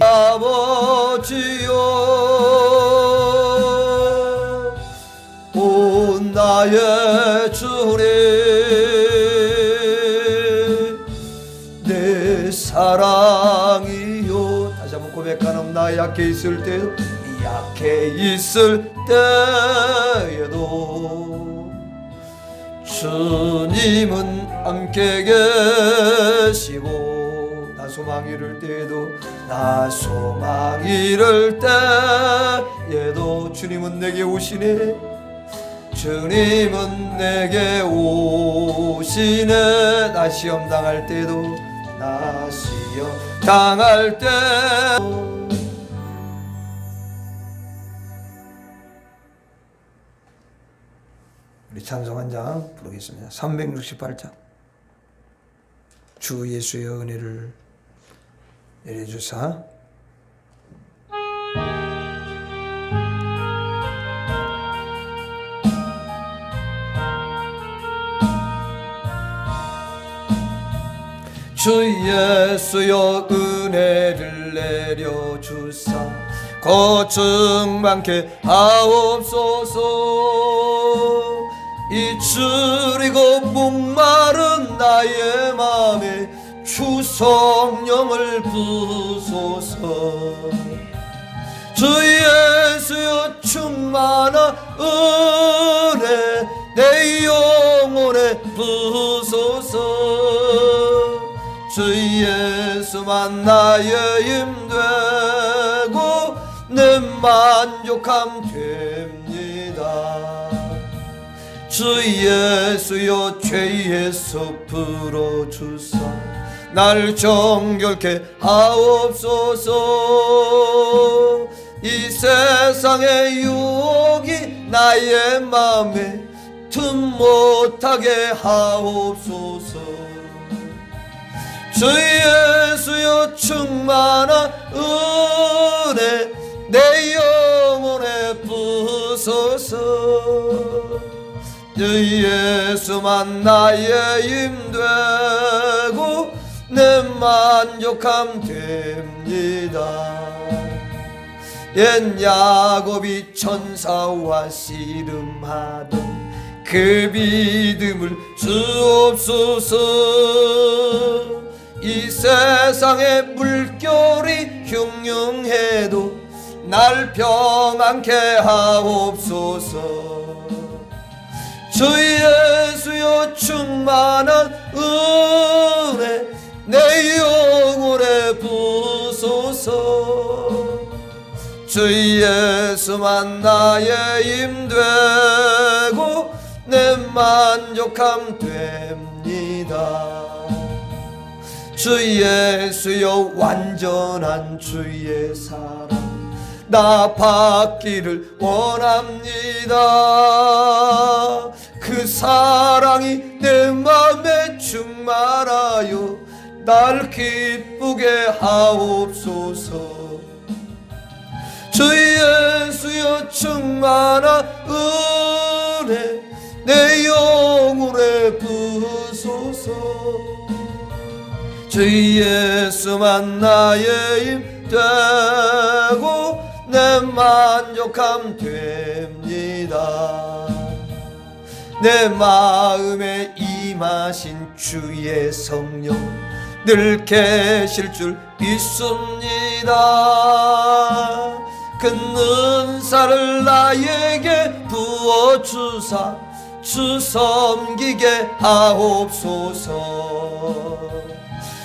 아버지여 오 나의 주님 내 사랑이요. 다시 한번 고백하는 나 약해 있을 때도 주님은 함께 계시고 나 소망 이를 때에도 주님은 내게 오시네. 주님은 내게 오시네. 나 시험 당할 때도 우리 찬송 한 장 부르겠습니다. 368장. 주 예수의 은혜를 내려주사 주 예수여 은혜를 내려주사 고증 많게 하옵소서. 이추리고 목마른 나의 맘에 주 성령을 부소서. 주 예수여 충만한 은혜 내 영혼에 부소서. 주 예수만 나의 힘되고 내 만족함 됩니다. 주 예수여 죄의 섭 풀어주사 날 정결케 하옵소서. 이 세상의 유혹이 나의 맘에 틈 못하게 하옵소서. 주 예수여 충만한 은혜 내 영혼에 부소서. 주 예수만 나의 힘되고 내 만족함 됩니다. 옛 야곱이 천사와 씨름하던 그 믿음을 주옵소서. 이 세상의 물결이 흉흉해도 날 평안케 하옵소서. 주 예수여 충만한 은혜 내 영혼에 부소서. 주 예수만 나의 힘되고 내 만족함 됩니다. 주 예수여 완전한 주의 사랑 나 받기를 원합니다. 그 사랑이 내 맘에 충만하여 날 기쁘게 하옵소서. 주 예수여 충만한 은혜 내 영혼에 부소서. 주 예수만 나의 힘 되고 내 만족함 됩니다. 내 마음에 임하신 주의 성령 늘 계실 줄 믿습니다. 그 은사를 나에게 부어주사 주 섬기게 하옵소서.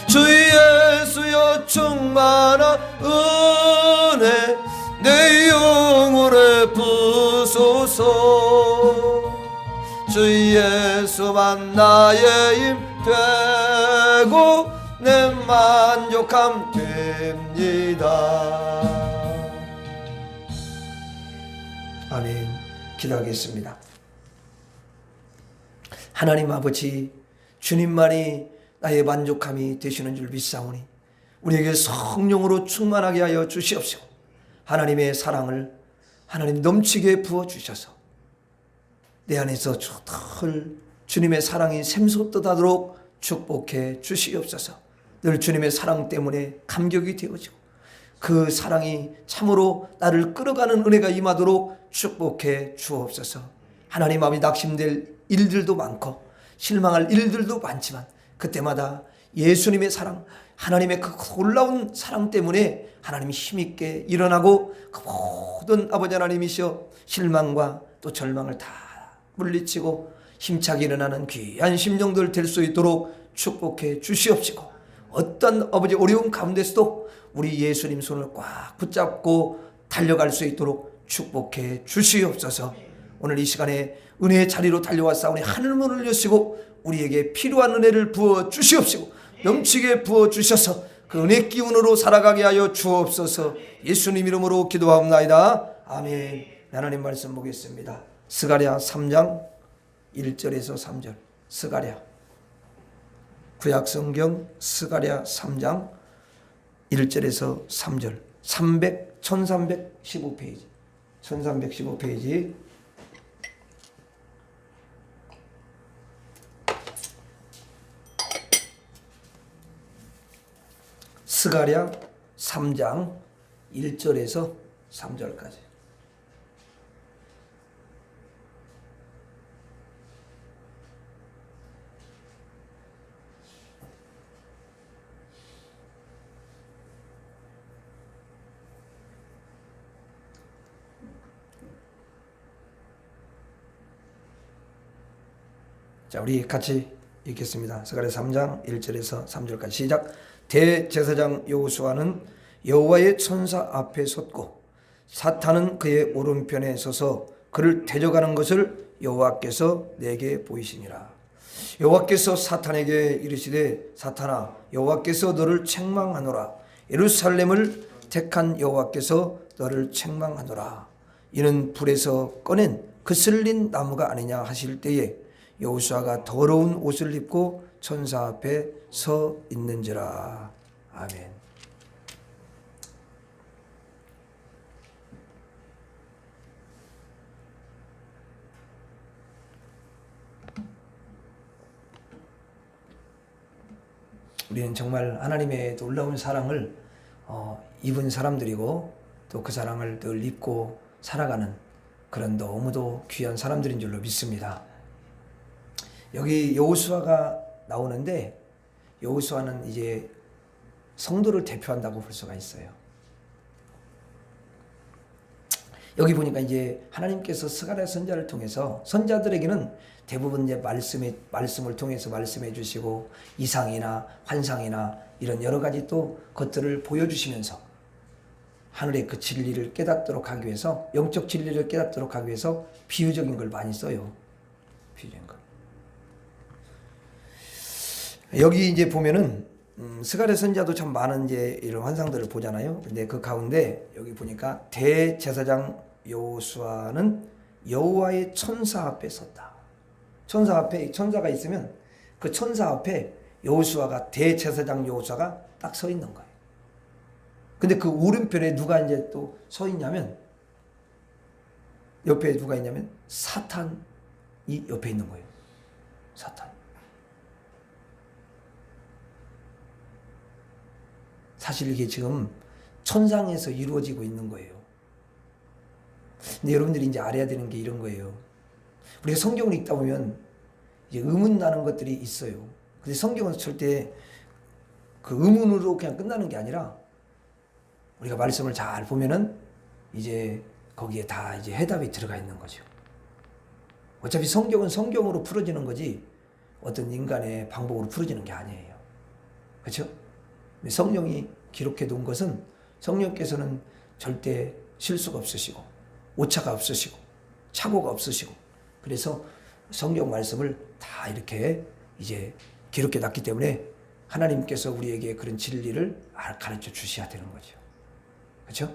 주 예수여 충만한 은혜 내 영혼에 부소서. 주 예수만 나의 힘 되고 내 만족함 됩니다. 아멘. 기도하겠습니다. 하나님 아버지, 주님만이 나의 만족함이 되시는 줄 믿사오니 우리에게 성령으로 충만하게 하여 주시옵시고 하나님의 사랑을 하나님 넘치게 부어주셔서 내 안에서 늘 주님의 사랑이 샘솟듯하도록 축복해 주시옵소서. 늘 주님의 사랑 때문에 감격이 되어지고 그 사랑이 참으로 나를 끌어가는 은혜가 임하도록 축복해 주옵소서. 하나님 마음이 낙심될 일들도 많고 실망할 일들도 많지만 그때마다 예수님의 사랑, 하나님의 그 놀라운 사랑 때문에 하나님이 힘있게 일어나고 그 모든 아버지 하나님이시여 실망과 또 절망을 다 물리치고 힘차게 일어나는 귀한 심령들 될 수 있도록 축복해 주시옵시고, 어떤 아버지 어려움 가운데서도 우리 예수님 손을 꽉 붙잡고 달려갈 수 있도록 축복해 주시옵소서. 오늘 이 시간에 은혜의 자리로 달려왔사오니 하늘 문을 여시고 우리에게 필요한 은혜를 부어 주시옵시고 넘치게 부어 주셔서 그 은혜 기운으로 살아가게 하여 주옵소서. 예수님 이름으로 기도하옵나이다. 아멘. 하나님 말씀 보겠습니다. 스가랴 3장 1절에서 3절. 스가랴 구약성경 스가랴 3장 1절에서 3절. 1315페이지 1315페이지. 스가랴 3장 1절에서 3절까지. 자, 우리 같이 읽겠습니다. 스가랴 3장 1절에서 3절까지 시작. 대제사장 여호수아는 여호와의 천사 앞에 섰고 사탄은 그의 오른편에 서서 그를 대적하는 것을 여호와께서 내게 보이시니라. 여호와께서 사탄에게 이르시되 사탄아, 여호와께서 너를 책망하노라. 예루살렘을 택한 여호와께서 너를 책망하노라. 이는 불에서 꺼낸 그슬린 나무가 아니냐 하실 때에 여호수아가 더러운 옷을 입고 천사 앞에 서 있는지라. 아멘. 우리는 정말 하나님의 놀라운 사랑을 입은 사람들이고 또 그 사랑을 늘 입고 살아가는 그런 너무도 귀한 사람들인 줄로 믿습니다. 여기 여호수아가 나오는데 여호수아는 이제 성도를 대표한다고 볼 수가 있어요. 여기 보니까 이제 하나님께서 스가랴 선자를 통해서 선자들에게는 대부분 이제 말씀을 통해서 말씀해 주시고 이상이나 환상이나 이런 여러 가지 또 것들을 보여주시면서 하늘의 그 진리를 깨닫도록 하기 위해서, 영적 진리를 깨닫도록 하기 위해서 비유적인 걸 많이 써요. 비유적인 걸. 여기 이제 보면은 스가랴 선지자도 참 많은 이제 이런 환상들을 보잖아요. 근데 그 가운데 여기 보니까 대제사장 여호수아는 여호와의 천사 앞에 섰다. 천사 앞에 천사가 있으면 그 천사 앞에 여호수아가, 대제사장 여호수아가 딱 서 있는 거예요. 근데 그 오른편에 누가 이제 또 서 있냐면, 옆에 누가 있냐면 사탄이 옆에 있는 거예요. 사탄. 사실 이게 지금 천상에서 이루어지고 있는 거예요. 근데 여러분들이 이제 알아야 되는 게 이런 거예요. 우리가 성경을 읽다 보면 이제 의문 나는 것들이 있어요. 근데 성경은 절대 그 의문으로 그냥 끝나는 게 아니라 우리가 말씀을 잘 보면은 이제 거기에 다 이제 해답이 들어가 있는 거죠. 어차피 성경은 성경으로 풀어지는 거지 어떤 인간의 방법으로 풀어지는 게 아니에요. 그렇죠? 성령이 기록해 놓은 것은 성령께서는 절대 실수가 없으시고 오차가 없으시고 착오가 없으시고, 그래서 성경 말씀을 다 이렇게 이제 기록해 놨기 때문에 하나님께서 우리에게 그런 진리를 가르쳐 주셔야 되는 거죠. 그렇죠?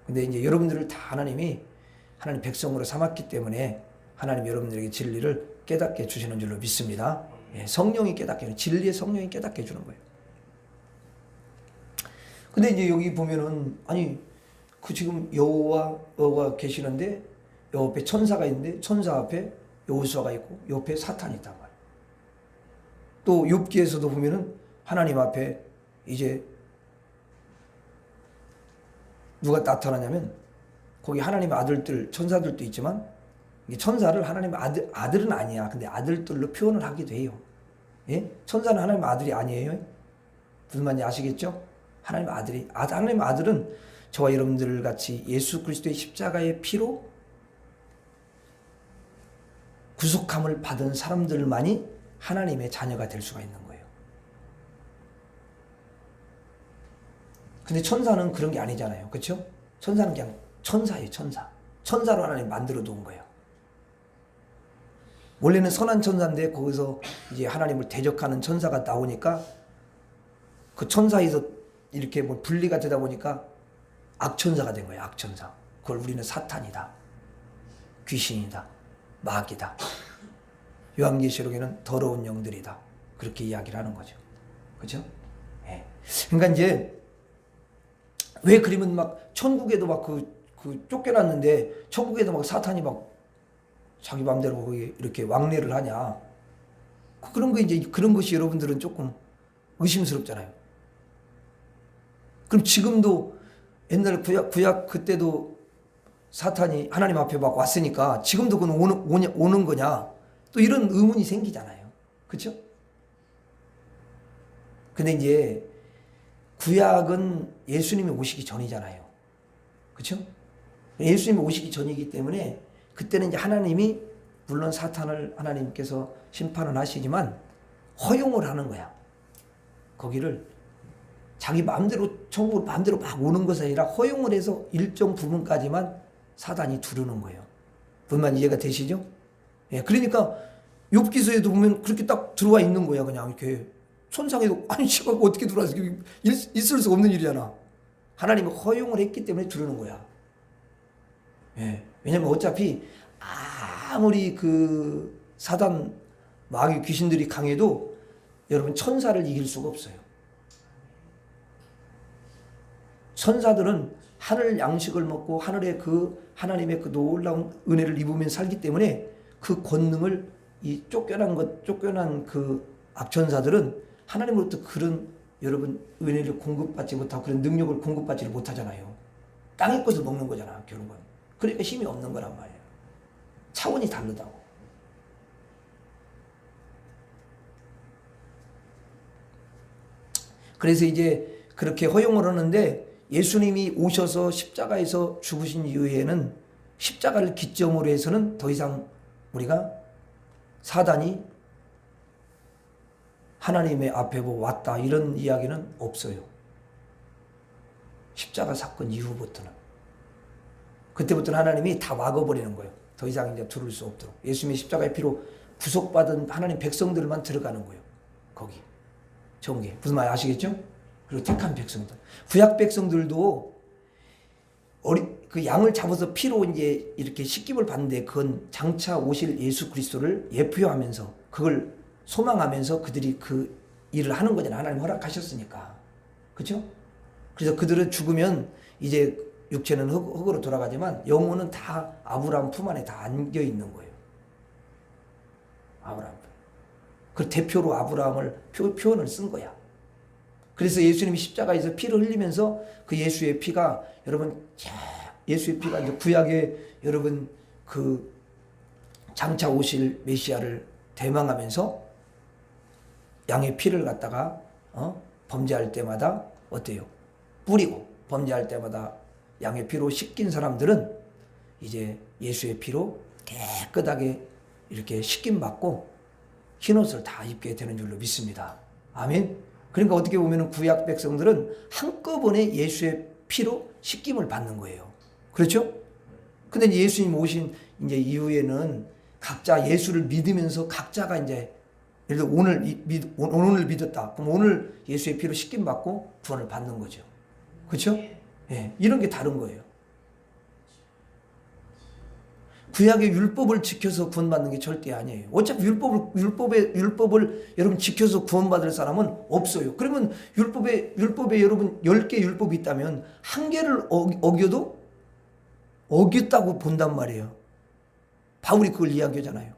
근데 이제 여러분들을 다 하나님이 하나님 백성으로 삼았기 때문에 하나님 여러분들에게 진리를 깨닫게 주시는 줄로 믿습니다. 예, 성령이 깨닫게 해주는, 진리의 성령이 깨닫게 해주는 거예요. 근데 이제 여기 보면은 아니 그 지금 여호와가 계시는데 옆에 천사가 있는데 천사 앞에 여호수아가 있고 옆에 사탄이 있단 말이에요. 또 욥기에서도 보면은 하나님 앞에 이제 누가 나타나냐면 거기 하나님의 아들들 천사들도 있지만 이 천사를 하나님의 아들은 아니야. 근데 아들들로 표현을 하기도 해요. 예? 천사는 하나님의 아들이 아니에요. 무슨 말인지 아시겠죠? 하나님의 아들은 저와 여러분들 같이 예수 그리스도의 십자가의 피로 구속함을 받은 사람들만이 하나님의 자녀가 될 수가 있는 거예요. 근데 천사는 그런 게 아니잖아요. 그렇죠? 천사는 그냥 천사예요. 천사로 하나님 만들어 놓은 거예요. 원래는 선한 천사인데 거기서 이제 하나님을 대적하는 천사가 나오니까 그 천사에서 이렇게 뭐 분리가 되다 보니까 악천사가 된 거예요. 악천사. 그걸 우리는 사탄이다, 귀신이다, 마귀다, 요한계시록에는 더러운 영들이다, 그렇게 이야기를 하는 거죠. 그렇죠? 예. 그러니까 이제 왜 그러면 막 천국에도 막 그 쫓겨났는데 천국에도 막 사탄이 막 자기 마음대로 거기 이렇게 왕래를 하냐? 그런 거 이제 그런 것이 여러분들은 조금 의심스럽잖아요. 그럼 지금도 옛날 구약 그때도 사탄이 하나님 앞에 막 왔으니까 지금도 그건 오는 거냐? 또 이런 의문이 생기잖아요. 그렇죠? 근데 이제 구약은 예수님이 오시기 전이잖아요. 그렇죠? 예수님이 오시기 전이기 때문에 그때는 이제 하나님이 물론 사탄을 하나님께서 심판을 하시지만 허용을 하는 거야. 거기를 자기 마음대로 천국으로 마음대로 막 오는 것이 아니라 허용을 해서 일정 부분까지만 사단이 두르는 거예요. 분만 이해가 되시죠? 예, 그러니까 욥기서에도 보면 그렇게 딱 들어와 있는 거야. 그냥 이렇게 천상에도 아니 지가 어떻게 들어와서 있을 수 없는 일이잖아. 하나님이 허용을 했기 때문에 두르는 거야. 예, 왜냐면 어차피 아무리 그 사단 마귀 귀신들이 강해도 여러분 천사를 이길 수가 없어요. 천사들은 하늘 양식을 먹고 하늘의 그 하나님의 그 놀라운 은혜를 입으면 살기 때문에 그 권능을 이 쫓겨난 그 악천사들은 하나님으로부터 그런 여러분 은혜를 공급받지 못하고 그런 능력을 공급받지를 못하잖아요. 땅의 것을 먹는 거잖아, 결국은. 그러니까 힘이 없는 거란 말이에요. 차원이 다르다고. 그래서 이제 그렇게 허용을 하는데 예수님이 오셔서 십자가에서 죽으신 이후에는 십자가를 기점으로 해서는 더 이상 우리가 사단이 하나님의 앞에 뭐 왔다 이런 이야기는 없어요. 십자가 사건 이후부터는. 그때부터는 하나님이 다 막아버리는 거예요. 더 이상 이제 들을 수 없도록. 예수님의 십자가의 피로 구속받은 하나님 백성들만 들어가는 거예요. 거기. 정계. 무슨 말 아시겠죠? 그리고 택한 백성들. 구약 백성들도 그 양을 잡아서 피로 이제 이렇게 씻김을 받는데 그건 장차 오실 예수 그리스도를 예표하면서 그걸 소망하면서 그들이 그 일을 하는 거잖아요. 하나님 허락하셨으니까. 그렇죠? 그래서 그들은 죽으면 이제 육체는 흙으로 돌아가지만 영혼은 다 아브라함 품 안에 다 안겨 있는 거예요. 아브라함. 그 대표로 아브라함을 표현을 쓴 거야. 그래서 예수님이 십자가에서 피를 흘리면서 그 예수의 피가 여러분 예수의 피가 이제 구약에 여러분 그 장차 오실 메시아를 대망하면서 양의 피를 갖다가 범죄할 때마다 어때요? 뿌리고 범죄할 때마다 양의 피로 씻긴 사람들은 이제 예수의 피로 깨끗하게 이렇게 씻김 받고 흰옷을 다 입게 되는 줄로 믿습니다. 아멘. 그러니까 어떻게 보면 구약 백성들은 한꺼번에 예수의 피로 씻김을 받는 거예요. 그렇죠? 근데 예수님 오신 이제 이후에는 각자 예수를 믿으면서 각자가 이제 예를 들어 오늘 믿었다. 그럼 오늘 예수의 피로 씻김 받고 구원을 받는 거죠. 그렇죠? 예, 이런 게 다른 거예요. 구약의 율법을 지켜서 구원받는 게 절대 아니에요. 어차피 율법을 여러분 지켜서 구원받을 사람은 없어요. 그러면 율법에 여러분 10개 율법이 있다면 한 개를 어겨도 어겼다고 본단 말이에요. 바울이 그걸 이야기하잖아요.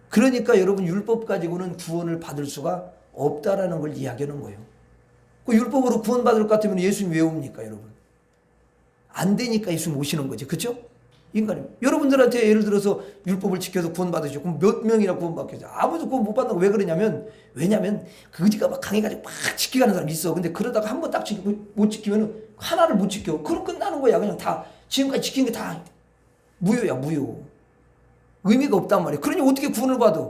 그러니까 여러분 율법 가지고는 구원을 받을 수가 없다라는 걸 이야기하는 거예요. 그 율법으로 구원받을 것 같으면 예수님 왜 옵니까, 여러분? 안 되니까 예수님 오시는 거지, 그렇죠? 인간이. 여러분들한테 예를 들어서 율법을 지켜서 구원받으시고 그럼 몇 명이나 구원받겠어요? 아무도 구원 못 받는 거 왜 그러냐면, 왜냐면 그 의지가 막 강해가지고 막 지키가는 사람이 있어. 근데 그러다가 한 번 딱 못 지키면 하나를 못 지켜. 그럼 끝나는 거야. 그냥 다 지금까지 지킨 게 다 무효야, 무효. 의미가 없단 말이야. 그러니 어떻게 구원을 받아?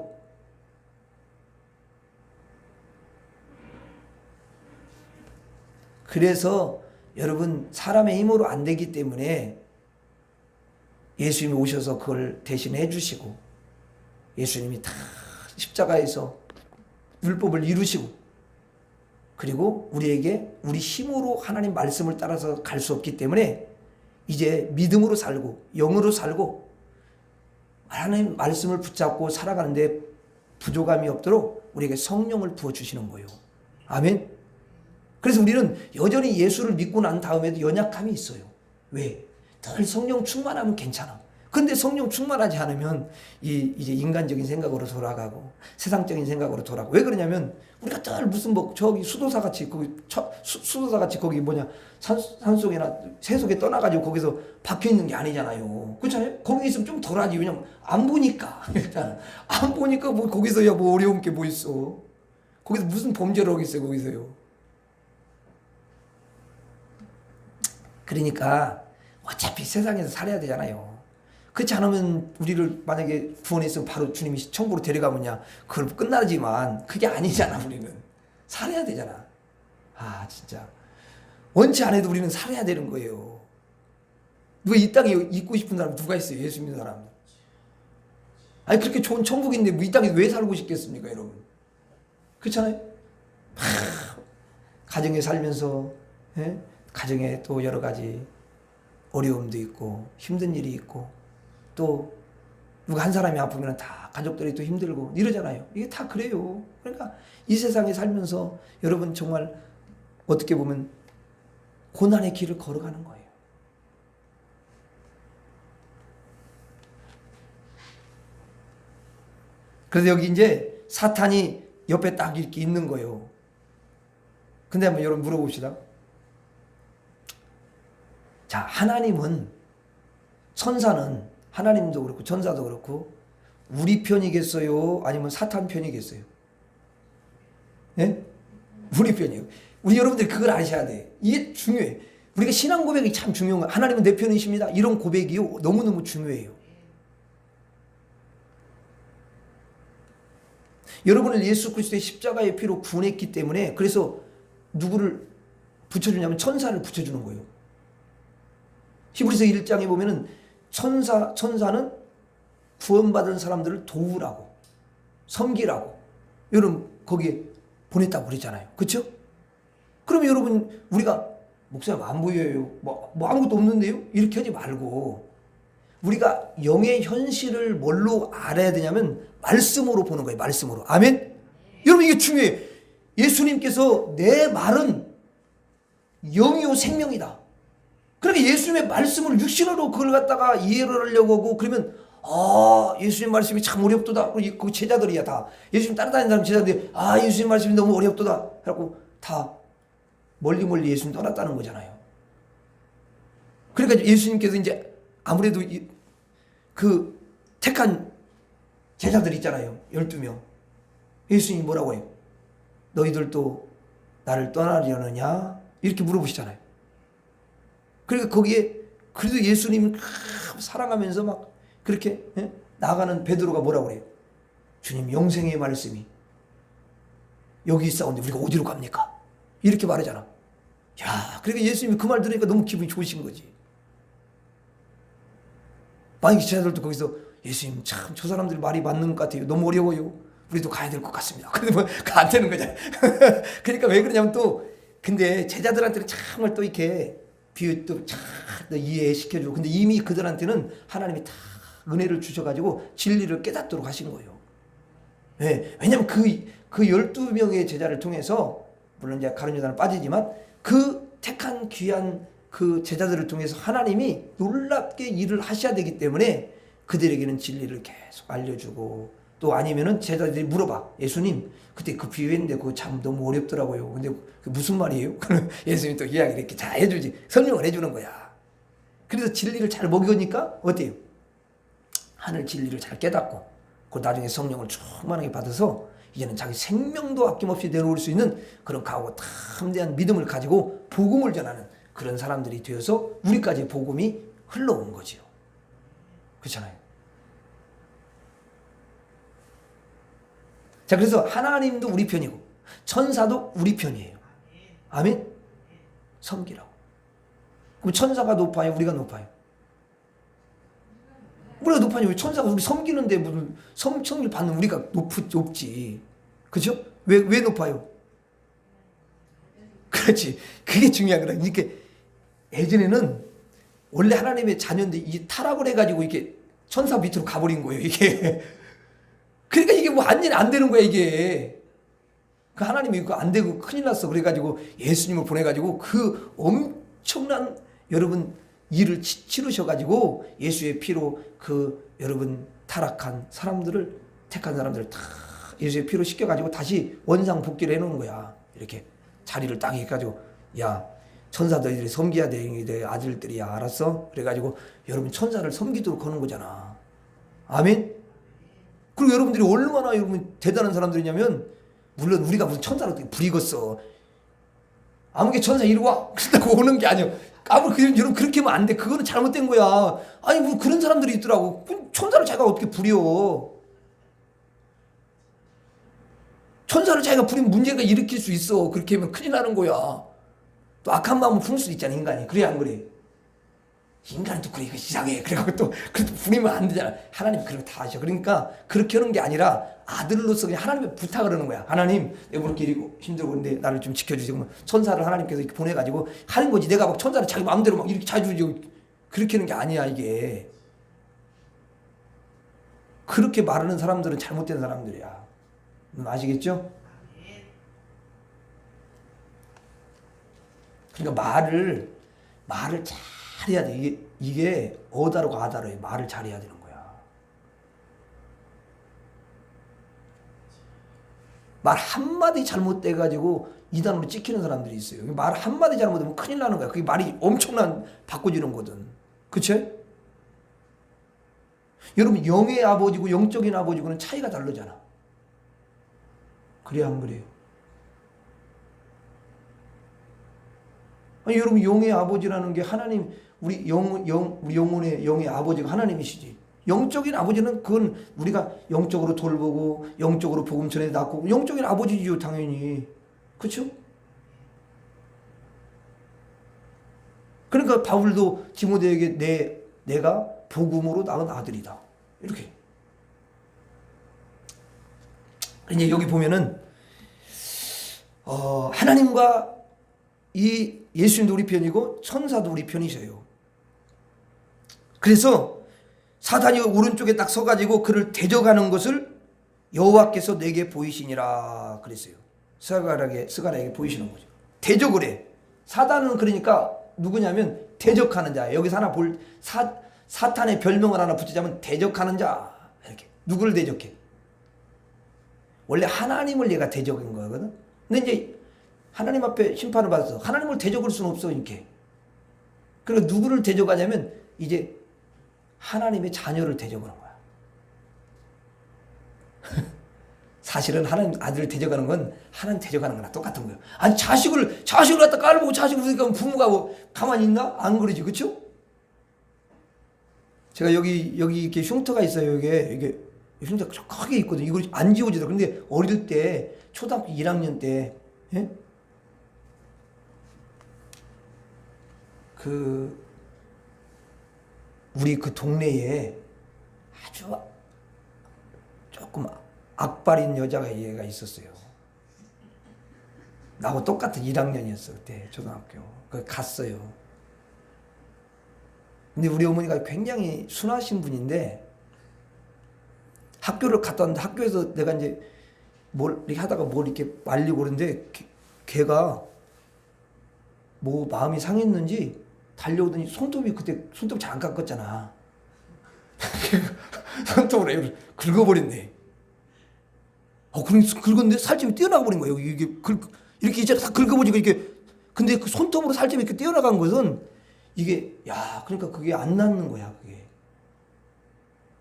그래서 여러분, 사람의 힘으로 안 되기 때문에 예수님이 오셔서 그걸 대신해 주시고, 예수님이 다 십자가에서 율법을 이루시고, 그리고 우리에게 우리 힘으로 하나님 말씀을 따라서 갈 수 없기 때문에 이제 믿음으로 살고 영으로 살고 하나님 말씀을 붙잡고 살아가는데 부족함이 없도록 우리에게 성령을 부어주시는 거예요. 아멘. 그래서 우리는 여전히 예수를 믿고 난 다음에도 연약함이 있어요. 왜? 늘 성령 충만하면 괜찮아. 근데 성령 충만하지 않으면 이제 인간적인 생각으로 돌아가고 세상적인 생각으로 돌아가고. 왜 그러냐면 우리가 늘 무슨 뭐 저기 수도사같이 수도사같이 거기 뭐냐 산속이나 새속에 떠나가지고 거기서 박혀 있는 게 아니잖아요. 그렇잖아요. 거기 있으면 좀 덜하지. 왜냐면 안 보니까. 일단 안 보니까 뭐 거기서야 뭐 어려운 게 뭐 있어. 거기서 무슨 범죄를 하겠어요. 거기서요. 그러니까 어차피 세상에서 살아야 되잖아요. 그렇지 않으면 우리를 만약에 구원했으면 바로 주님이 천국으로 데려가면야 그걸 끝나지만 그게 아니잖아. 우리는 살아야 되잖아. 아 진짜 원치 않아도 우리는 살아야 되는 거예요. 누가 이 땅에 있고 싶은 사람 누가 있어요? 예수 믿는 사람. 아니 그렇게 좋은 천국인데 뭐 이 땅에 왜 살고 싶겠습니까, 여러분? 그렇잖아요. 가정에 살면서 가정에 또 여러 가지 어려움도 있고 힘든 일이 있고 또 누가 한 사람이 아프면 다 가족들이 또 힘들고 이러잖아요. 이게 다 그래요. 그러니까 이 세상에 살면서 여러분 정말 어떻게 보면 고난의 길을 걸어가는 거예요. 그래서 여기 이제 사탄이 옆에 딱 이렇게 있는 거예요. 근데 한번 여러분 물어봅시다. 자, 하나님은, 천사는 하나님도 그렇고 천사도 그렇고 우리 편이겠어요? 아니면 사탄 편이겠어요? 예? 우리 편이에요. 우리 여러분들이 그걸 아셔야 돼. 이게 중요해. 우리가 신앙 고백이 참 중요한 거야. 하나님은 내 편이십니다. 이런 고백이요. 너무너무 중요해요. 여러분을 예수 그리스도의 십자가의 피로 구원했기 때문에 그래서 누구를 붙여주냐면 천사를 붙여주는 거예요. 히브리서 1장에 보면은 천사는 구원받은 사람들을 도우라고 섬기라고 여러분 거기에 보냈다고 그러잖아요. 그렇죠? 그러면 여러분 우리가 목사님 안 보여요. 뭐 아무것도 없는데요? 이렇게 하지 말고 우리가 영의 현실을 뭘로 알아야 되냐면 말씀으로 보는 거예요. 말씀으로. 아멘? 여러분 이게 중요해요. 예수님께서 내 말은 영이요 생명이다. 그러면 예수님의 말씀을 육신으로 그걸 갖다가 이해를 하려고 하고 그러면 예수님 말씀이 참 어렵도다. 그 제자들이야 다. 예수님 따라다니는 사람 제자들이 예수님 말씀이 너무 어렵도다. 그래갖고 다 멀리 예수님 떠났다는 거잖아요. 그러니까 예수님께서 이제 아무래도 그 택한 제자들 있잖아요. 12명. 예수님이 뭐라고 해요? 너희들도 나를 떠나려느냐? 이렇게 물어보시잖아요. 그러니까 거기에 그래도 예수님을 사랑하면서 막 그렇게 나아가는 베드로가 뭐라고 그래요? 주님 영생의 말씀이 여기 있사온데 우리가 어디로 갑니까? 이렇게 말하잖아. 야, 그러니까 예수님이 그 말 들으니까 너무 기분이 좋으신 거지. 만약에 제자들도 거기서 예수님 참 저 사람들 말이 맞는 것 같아요. 너무 어려워요. 우리도 가야 될 것 같습니다. 근데 뭐 안 되는 거잖아요. 그러니까 왜 그러냐면 또 근데 제자들한테는 정말 또 이렇게 비유도 참 이해시켜주고 근데 이미 그들한테는 하나님이 다 은혜를 주셔가지고 진리를 깨닫도록 하신 거예요. 네, 왜냐면 그 12명의 제자를 통해서 물론 이제 가룟 유다는 빠지지만 그 택한 귀한 그 제자들을 통해서 하나님이 놀랍게 일을 하셔야 되기 때문에 그들에게는 진리를 계속 알려주고 또 아니면은 제자들이 물어봐. 예수님, 그때 그 비유했는데 그거 참 너무 어렵더라고요. 근데 그 무슨 말이에요? 그럼 예수님이 또 이야기를 이렇게 잘 해주지. 설명을 해주는 거야. 그래서 진리를 잘 먹으니까 어때요? 하늘 진리를 잘 깨닫고 그 나중에 성령을 충만하게 받아서 이제는 자기 생명도 아낌없이 내놓을 수 있는 그런 강하고 담대한 믿음을 가지고 복음을 전하는 그런 사람들이 되어서 우리까지 복음이 흘러온 거지요. 그렇잖아요. 자, 그래서 하나님도 우리 편이고 천사도 우리 편이에요. 아멘? 섬기라고. 그럼 천사가 높아요? 우리가 높아요? 우리가 높아요. 천사가 우리 섬기는데 무슨 섬기를 받는 우리가 높지. 그죠? 왜 높아요? 그렇지. 그게 중요한 거다. 이렇게 예전에는 원래 하나님의 자녀인데 이 타락을 해가지고 이렇게 천사 밑으로 가버린 거예요. 이게. 그러니까 이게 뭐 안 되는 거야 이게. 그 하나님이 그거 안 되고 큰일 났어. 그래가지고 예수님을 보내가지고 그 엄청난 여러분 일을 치르셔가지고 예수의 피로 그 여러분 타락한 사람들을 택한 사람들을 다 예수의 피로 씻겨가지고 다시 원상 복귀를 해놓은 거야. 이렇게 자리를 딱 해가지고 야 천사들이 섬겨야 돼 아들들이야 알았어? 그래가지고 여러분 천사를 섬기도록 하는 거잖아. 아멘? 그리고 여러분들이 얼마나 여러분 대단한 사람들이냐면 물론 우리가 무슨 천사를 어떻게 부리겠어. 아무개 천사 이리 와 그런다고 오는 게 아니야. 여러분 그렇게 하면 안 돼. 그거는 잘못된 거야. 아니 뭐 그런 사람들이 있더라고. 천사를 자기가 어떻게 부려. 천사를 자기가 부리면 문제가 일으킬 수 있어. 그렇게 하면 큰일 나는 거야. 또 악한 마음을 품을 수도 있잖아 인간이. 그래 안 그래? 인간은 또 그래 이거 이상해. 그래갖고 또 부리면 안 되잖아. 하나님 그런 거 다 하셔. 그러니까 그렇게 하는 게 아니라 아들로서 그냥 하나님께 부탁을 하는 거야. 하나님 내가 그렇게 이리고 힘들고 그런데 나를 좀 지켜주시고 천사를 하나님께서 이렇게 보내가지고 하는 거지. 내가 막 천사를 자기 마음대로 막 이렇게 자주지 그렇게 하는 게 아니야 이게. 그렇게 말하는 사람들은 잘못된 사람들이야. 아시겠죠? 그러니까 말을 잘 해야 돼. 이게 어다르고 아다르에 말을 잘 해야 되는 거야. 말 한마디 잘못돼가지고 이단으로 찍히는 사람들이 있어요. 말 한마디 잘못되면 큰일 나는 거야. 그게 말이 엄청난 바꿔지는 거든. 그쵸? 여러분 영의 아버지고 영적인 아버지고는 차이가 다르잖아. 그래야 안 그래요? 아니, 여러분 영의 아버지라는 게 하나님 우리 영혼의 영의 아버지가 하나님이시지. 영적인 아버지는 그건 우리가 영적으로 돌보고 영적으로 복음 전해 놨고 영적인 아버지죠 당연히. 그렇죠? 그러니까 바울도 디모데에게 내가 복음으로 낳은 아들이다. 이렇게. 이제 여기 보면은 하나님과 이 예수님도 우리 편이고 천사도 우리 편이셔요. 그래서 사단이 오른쪽에 딱 서가지고 그를 대적하는 것을 여호와께서 내게 보이시니라 그랬어요. 스가랴에게 보이시는 거죠. 대적을 해. 사단은 그러니까 누구냐면 대적하는 자. 여기서 하나 사탄의 별명을 하나 붙이자면 대적하는 자. 이렇게 누구를 대적해? 원래 하나님을 얘가 대적인 거거든. 근데 이제 하나님 앞에 심판을 받아서 하나님을 대적할 수는 없어 이렇게. 그러니까 누구를 대적하냐면 이제 하나님의 자녀를 대적하는 거야. 사실은 하나님 아들을 대적하는 건 하나님 대적하는 거랑 똑같은 거예요. 아니 자식을 갖다 깔보고 자식을 그러니까 부모가 뭐 가만히 있나? 안 그러지, 그렇죠? 제가 여기 이렇게 흉터가 있어요. 이게 흉터가 크게 있거든. 이걸 안 지워지더라고. 근데 어릴 때 초등학교 1학년 때 예? 우리 그 동네에 아주 조금 악발인 여자가 얘가 있었어요. 나하고 똑같은 1학년이었어 그때 초등학교. 갔어요. 근데 우리 어머니가 굉장히 순하신 분인데 학교를 갔다 왔는데 학교에서 내가 이제 뭘 이렇게 하다가 뭘 이렇게 말리고 그러는데 걔가 뭐 마음이 상했는지 달려오더니 그때 손톱 잘 안 깎았잖아. 손톱으로 긁어버렸네. 그럼 긁었는데 살점이 떼어나가 버린 거예요. 이게 이렇게 이제 다 긁어보니까 이게, 근데 그 손톱으로 살점이 이렇게 떼어나간 것은 이게, 야, 그러니까 그게 안 낫는 거야, 그게.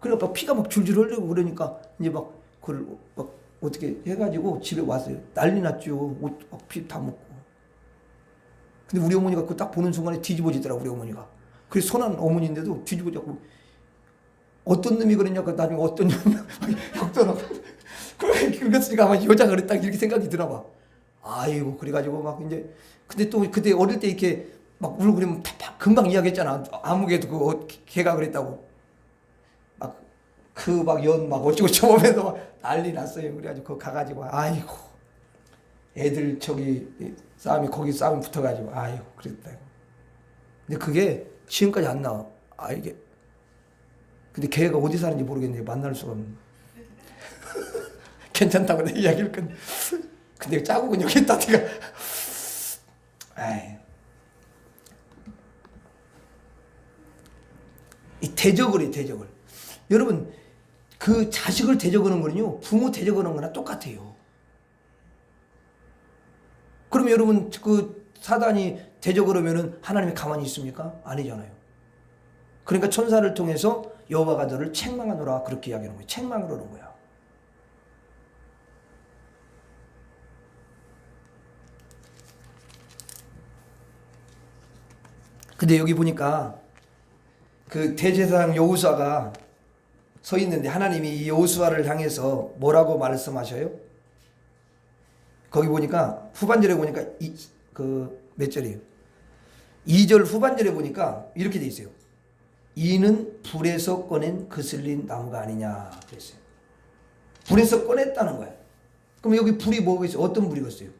그러니까 막 피가 막 줄줄 흘리고 그러니까 이제 막 그걸 막 어떻게 해가지고 집에 왔어요. 난리 났죠. 옷 막 피 다 먹고. 근데 우리 어머니가 그 딱 보는 순간에 뒤집어지더라, 우리 어머니가. 그래서 선한 어머니인데도 뒤집어졌고, 어떤 놈이 그랬냐고 나중에 어떤 놈이 욕도 나고. 그랬으니까 아마 여자가 그랬다 이렇게 생각이 드나 봐. 아이고, 그래가지고 막 이제, 근데 또 그때 어릴 때 이렇게 막 울고 그러면 다 금방 이야기했잖아. 아무개도 걔가 그랬다고. 막 연 막 어쩌고 저쩌면서 막 난리 났어요. 그래가지고 그거 가가지고, 아이고, 애들 싸움이 거기 싸움 붙어가지고, 아이고, 그랬다고. 근데 그게 지금까지 안 나와. 이게. 근데 걔가 어디 사는지 모르겠네요. 만날 수가 없는. 괜찮다고 내 이야기를 근데 자국은 여기 있다, 내가. 이 대적을 해, 대적을. 여러분, 그 자식을 대적하는 거는요, 부모 대적하는 거나 똑같아요. 그럼 여러분, 그 사단이 대적을 하면은 하나님이 가만히 있습니까? 아니잖아요. 그러니까 천사를 통해서 여호와가 너를 책망하노라, 그렇게 이야기하는 거예요. 책망을 하는 거야. 근데 여기 보니까 그 대제사장 여호수아가 서 있는데 하나님이 이 여호수아를 향해서 뭐라고 말씀하셔요? 거기 보니까 후반절에 보니까 몇 절이에요? 2절 후반절에 보니까 이렇게 돼 있어요. 이는 불에서 꺼낸 그슬린 나무가 아니냐 그랬어요. 불에서 꺼냈다는 거야. 그럼 여기 불이 뭐가 있어요? 어떤 불이겠어요?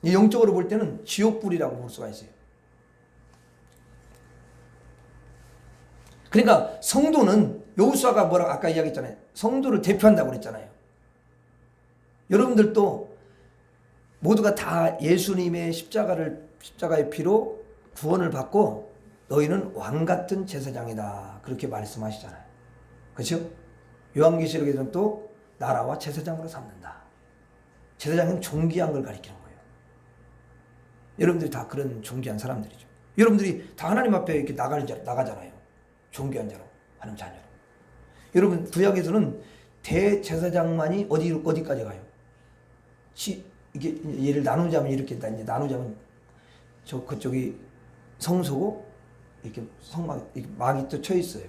영적으로 볼 때는 지옥불이라고 볼 수가 있어요. 그러니까 성도는, 여호수아가 뭐라고 아까 이야기했잖아요. 성도를 대표한다고 그랬잖아요. 여러분들도 모두가 다 예수님의 십자가의 피로 구원을 받고 너희는 왕같은 제사장이다, 그렇게 말씀하시잖아요. 그렇죠? 요한계시록에서는 또 나라와 제사장으로 삼는다. 제사장은 존귀한 걸 가리키는 거예요. 여러분들이 다 그런 존귀한 사람들이죠. 여러분들이 다 하나님 앞에 이렇게 나가잖아요. 존귀한 자로, 하나님 자녀로. 여러분, 구약에서는 대제사장만이 어디까지 가요? 이게 얘를 나누자면 이렇게 이제 나누자면 그쪽이 성소고 이렇게 막이 또 쳐 있어요.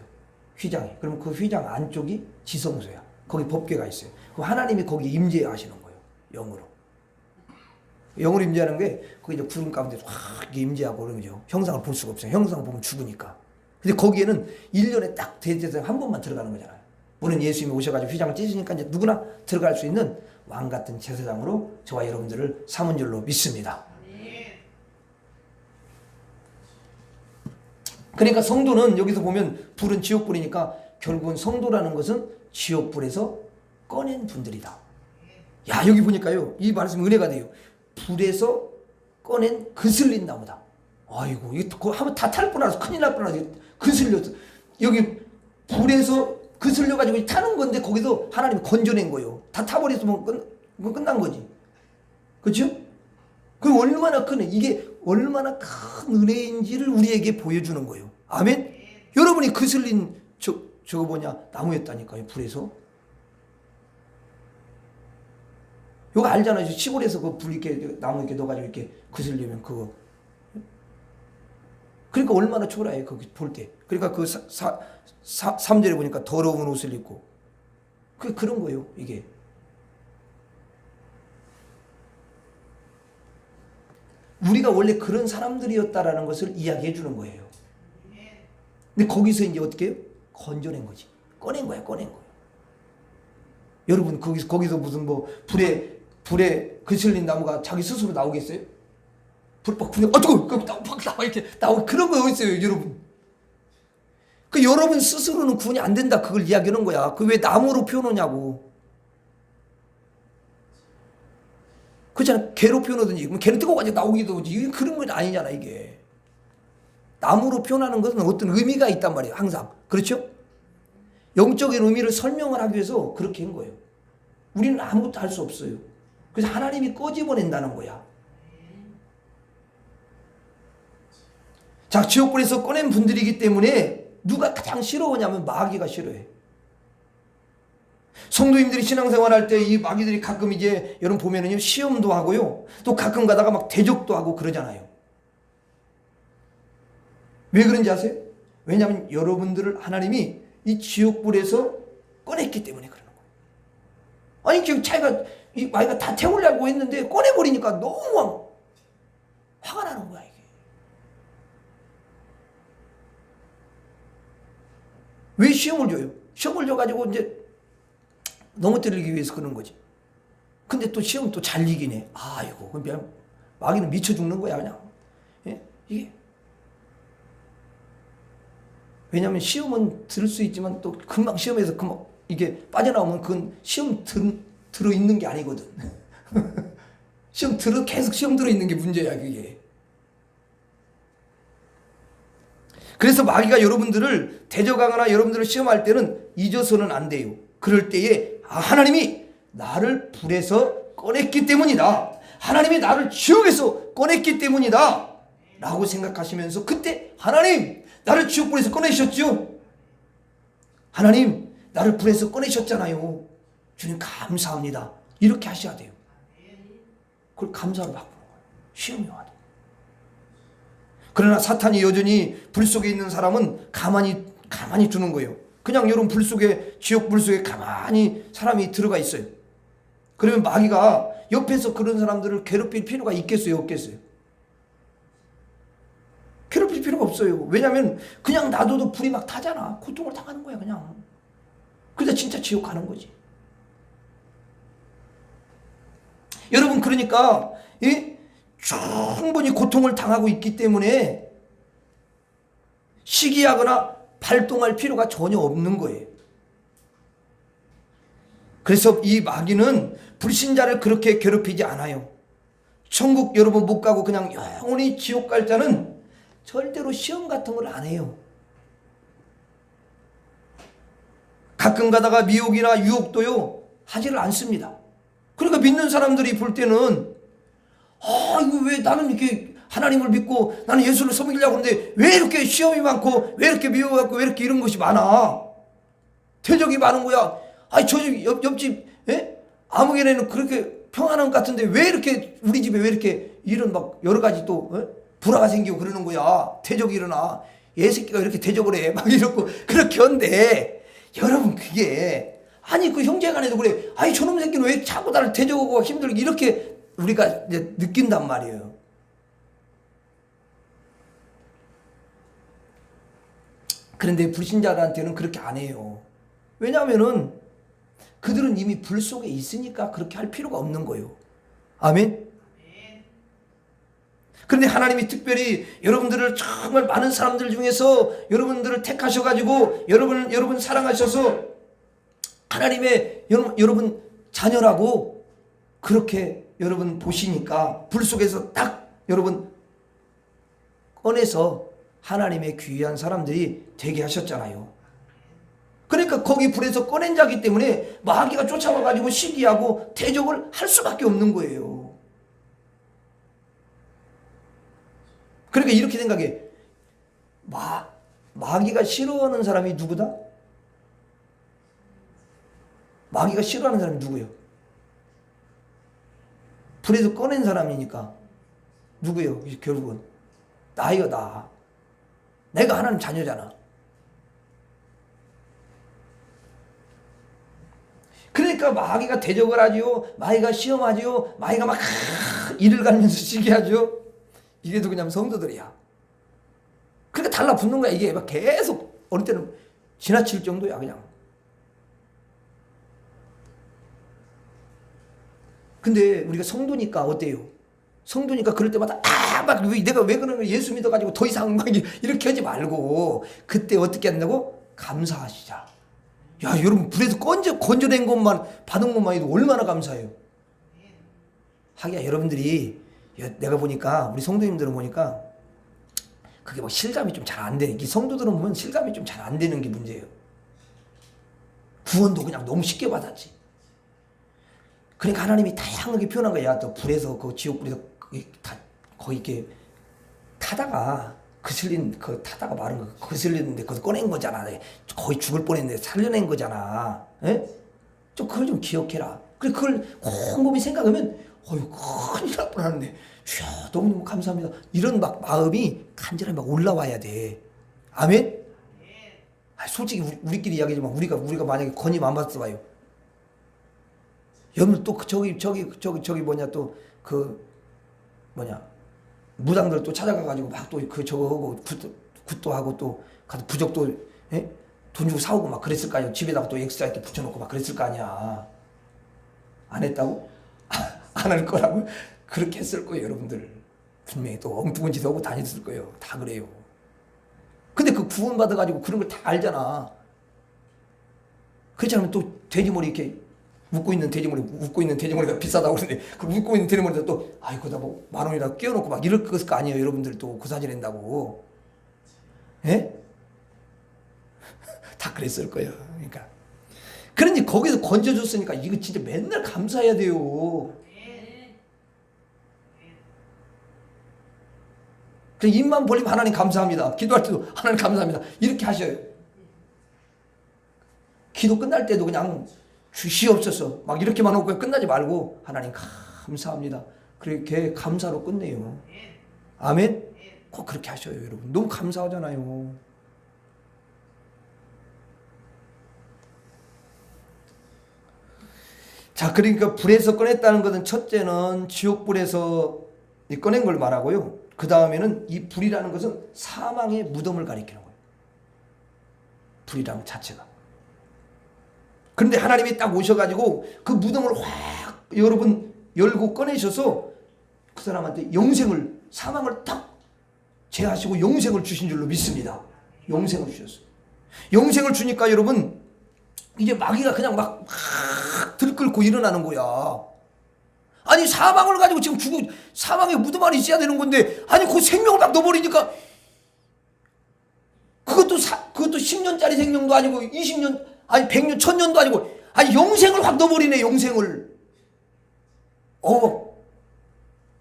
휘장이. 그러면 그 휘장 안쪽이 지성소야. 거기 법궤가 있어요. 그럼 하나님이 거기 임재하시는 거예요. 영으로. 영으로 임재하는 게 거기 이제 구름 가운데 확 임재하고 그런 거죠. 형상을 볼 수가 없어요. 형상을 보면 죽으니까. 근데 거기에는 1년에 딱 대제사장 한 번만 들어가는 거잖아요. 오늘 예수님이 오셔가지고 휘장을 찢으니까 이제 누구나 들어갈 수 있는 왕 같은 제사장으로 저와 여러분들을 삼은 줄로 믿습니다. 그러니까 성도는 여기서 보면 불은 지옥불이니까 결국은 성도라는 것은 지옥불에서 꺼낸 분들이다. 야, 여기 보니까요, 이 말씀 은혜가 돼요. 불에서 꺼낸 그슬린 나무다. 아이고, 이거 하면 다 탈 뻔하서 큰일 날 뻔하서 그슬렸어. 여기 불에서 그슬려가지고 타는 건데 거기서 하나님이 건져낸 거예요. 다 타버렸으면 끝난 거지. 그렇죠? 그럼 얼마나 이게 얼마나 큰 은혜인지를 우리에게 보여주는 거예요. 아멘? 여러분이 그슬린 저거 뭐냐? 나무였다니까요, 불에서. 이거 알잖아요. 시골에서 그 불 이렇게 나무 이렇게 넣어가지고 이렇게 그슬리면 그거. 그러니까 얼마나 초라해요, 그거 볼 때. 그러니까 그 3절에 보니까 더러운 옷을 입고. 그런 거예요, 이게. 우리가 원래 그런 사람들이었다라는 것을 이야기해 주는 거예요. 근데 거기서 이제 어떻게 해요? 건져낸 거지. 꺼낸 거야, 꺼낸 거야. 여러분, 거기서 무슨 불에 그슬린 나무가 자기 스스로 나오겠어요? 불에 나와 이렇게 나오고 그런 거 있어요, 여러분. 그 여러분 스스로는 구원이 안 된다, 그걸 이야기하는 거야. 그 왜 나무로 표현하냐고. 그렇잖아. 개로 표현하든지, 그럼 개는 뜨거워가지고 나오기도 하지. 이게 그런 건 아니잖아, 이게. 나무로 표현하는 것은 어떤 의미가 있단 말이에요, 항상. 그렇죠? 영적인 의미를 설명을 하기 위해서 그렇게 한 거예요. 우리는 아무것도 할 수 없어요. 그래서 하나님이 꺼집어낸다는 거야. 자, 지옥불에서 꺼낸 분들이기 때문에 누가 가장 싫어하냐면 마귀가 싫어해. 성도님들이 신앙생활할 때 이 마귀들이 가끔 이제 여러분 보면은요, 시험도 하고요, 또 가끔 가다가 막 대적도 하고 그러잖아요. 왜 그런지 아세요? 왜냐하면 여러분들을 하나님이 이 지옥불에서 꺼냈기 때문에 그러는 거예요. 아니 지금 자기가 이 마귀가 다 태우려고 했는데 꺼내버리니까 너무 화가 나는 거야 이게. 왜 시험을 줘요? 시험을 줘가지고 이제 넘어뜨리기 위해서 그러는 거지. 근데 또 시험 또 잘 이기네. 아이고, 그냥 마귀는 미쳐 죽는 거야 그냥. 예? 이게 왜냐하면 시험은 들을 수 있지만 또 금방 시험에서 금방 이게 빠져나오면 그건 시험 들어 있는 게 아니거든. 계속 시험 들어 있는 게 문제야 그게. 그래서 마귀가 여러분들을 대적하거나 여러분들을 시험할 때는 잊어서는 안 돼요. 그럴 때에 하나님이 나를 불에서 꺼냈기 때문이다. 하나님이 나를 지옥에서 꺼냈기 때문이다. 라고 생각하시면서 그때 하나님 나를 지옥불에서 꺼내셨죠? 하나님 나를 불에서 꺼내셨잖아요. 주님 감사합니다. 이렇게 하셔야 돼요. 그걸 감사로 바꾸는 거예요. 시험이 와도. 그러나 사탄이 여전히 불 속에 있는 사람은 가만히 두는 거예요. 그냥 여러분 불 속에, 지옥 불 속에 가만히 사람이 들어가 있어요. 그러면 마귀가 옆에서 그런 사람들을 괴롭힐 필요가 있겠어요, 없겠어요? 괴롭힐 필요가 없어요. 왜냐하면 그냥 놔둬도 불이 막 타잖아. 고통을 당하는 거야 그냥. 그러다 진짜 지옥 가는 거지. 여러분 그러니까 충분히 고통을 당하고 있기 때문에 시기하거나 발동할 필요가 전혀 없는 거예요. 그래서 이 마귀는 불신자를 그렇게 괴롭히지 않아요. 천국 여러분 못 가고 그냥 영원히 지옥 갈 자는 절대로 시험 같은 걸 안 해요. 가끔 가다가 미혹이나 유혹도요 하지를 않습니다. 그러니까 믿는 사람들이 볼 때는 이거 왜 나는 이렇게 하나님을 믿고 나는 예수를 섬기려고 하는데 왜 이렇게 시험이 많고 왜 이렇게 미워갖고 왜 이렇게 이런 것이 많아? 대적이 많은 거야. 저 옆집 아무개네는 그렇게 평안한 것 같은데 왜 이렇게 우리 집에 왜 이렇게 이런 막 여러 가지 또 불화가 생기고 그러는 거야. 대적이 일어나. 얘 새끼가 이렇게 대적을 해. 막 이러고 그렇게 한데 여러분 그게 그 형제간에도 그래. 저놈 새끼는 왜 자꾸 나를 대적하고 힘들게 이렇게 우리가 이제 느낀단 말이에요. 그런데 불신자들한테는 그렇게 안 해요. 왜냐하면은 그들은 이미 불 속에 있으니까 그렇게 할 필요가 없는 거예요. 아멘? 그런데 하나님이 특별히 여러분들을 정말 많은 사람들 중에서 여러분들을 택하셔가지고 여러분 사랑하셔서 하나님의 여러분 자녀라고 그렇게 여러분 보시니까 불 속에서 딱 여러분 꺼내서 하나님의 귀한 사람들이 되게 하셨잖아요. 그러니까 거기 불에서 꺼낸 자기 때문에 마귀가 쫓아와가지고 시기하고 대적을 할 수밖에 없는 거예요. 그러니까 이렇게 생각해. 마귀가 싫어하는 사람이 누구다? 마귀가 싫어하는 사람이 누구예요? 불에서 꺼낸 사람이니까 누구예요? 결국은 나예요. 내가 하나님 자녀잖아. 그러니까 마귀가 대적을 하지요. 마귀가 시험하지요. 마귀가 막 이를 갈면서 시기하죠. 이게도 그냥 성도들이야. 그러니까 달라붙는 거야. 이게 막 계속 어느 때는 지나칠 정도야 그냥. 근데 우리가 성도니까 어때요? 성도니까 그럴 때마다 막 내가 왜 그러는 거야? 예수 믿어가지고 더 이상 막 이렇게 하지 말고 그때 어떻게 한다고? 감사하시자. 야 여러분 불에서 건져낸 것만 받은 것만 해도 얼마나 감사해요. 하기야 여러분들이 내가 보니까 우리 성도님들은 보니까 그게 막 실감이 좀 잘 안 돼. 이 성도들은 보면 실감이 좀 잘 안 되는 게 문제예요. 구원도 그냥 너무 쉽게 받았지. 그러니까 하나님이 다양하게 표현한 거야. 또 불에서 그 지옥불에서 거기 이렇게 타다가 타다가 마른 거 거슬리는데 그거 꺼낸 거잖아. 거의 죽을 뻔했는데 살려낸 거잖아. 에? 좀 그걸 좀 기억해라. 그래 그걸 곰곰이 생각하면 어휴 큰일 날 뻔하는데 주여 너무너무 감사합니다. 이런 막 마음이 간절히 막 올라와야 돼. 아멘? 솔직히 우리끼리 이야기하지만 우리가 만약에 건임 안 받았어 봐요. 여러분 또 저기 뭐냐 또 그 뭐냐 무당들 또 찾아가가지고 막 또 그 저거 하고 굿도 하고 또 가서 부적도 에? 돈 주고 사오고 막 그랬을 거 아니야. 집에다가 또 엑스트라 이렇게 붙여놓고 막 그랬을 거 아니야. 안 했다고? 안 할 거라고? 그렇게 했을 거예요 여러분들. 분명히 또 엉뚱한 짓 하고 다녔을 거예요. 다 그래요. 근데 그 구원 받아가지고 그런 걸 다 알잖아. 그렇지 않으면 또 돼지머리 이렇게 웃고 있는 돼지머리가 비싸다고 그러는데 그 웃고 있는 돼지머리다 또 아이고 나 뭐 10,000원이라도 끼워놓고 막 이럴 거 아니에요 여러분들. 또 그 사진 낸다고. 예? 다 그랬을 거예요. 그러니까 그런지 거기서 건져줬으니까 이거 진짜 맨날 감사해야 돼요. 그냥 입만 벌리면 하나님 감사합니다. 기도할 때도 하나님 감사합니다. 이렇게 하셔요. 기도 끝날 때도 그냥 주시옵소서 막 이렇게만 하고 끝나지 말고 하나님 감사합니다. 그렇게 감사로 끝내요. 아멘? 꼭 그렇게 하셔요 여러분. 너무 감사하잖아요. 자, 그러니까 불에서 꺼냈다는 것은 첫째는 지옥불에서 꺼낸 걸 말하고요. 그 다음에는 이 불이라는 것은 사망의 무덤을 가리키는 거예요. 불이라는 자체가. 그런데 하나님이 딱 오셔가지고 그 무덤을 확 여러분 열고 꺼내셔서 그 사람한테 영생을, 사망을 딱 제하시고 영생을 주신 줄로 믿습니다. 영생을 주셨어요. 영생을 주니까 여러분 이제 마귀가 그냥 막 들끓고 일어나는 거야. 아니 사망을 가지고 지금 사망의 무덤 안에 있어야 되는 건데 아니 그 생명을 막 넣어버리니까 그것도 10년짜리 생명도 아니고 20년 아니 100년 1000년도 아니고 아니 영생을 확 넣어버리네. 영생을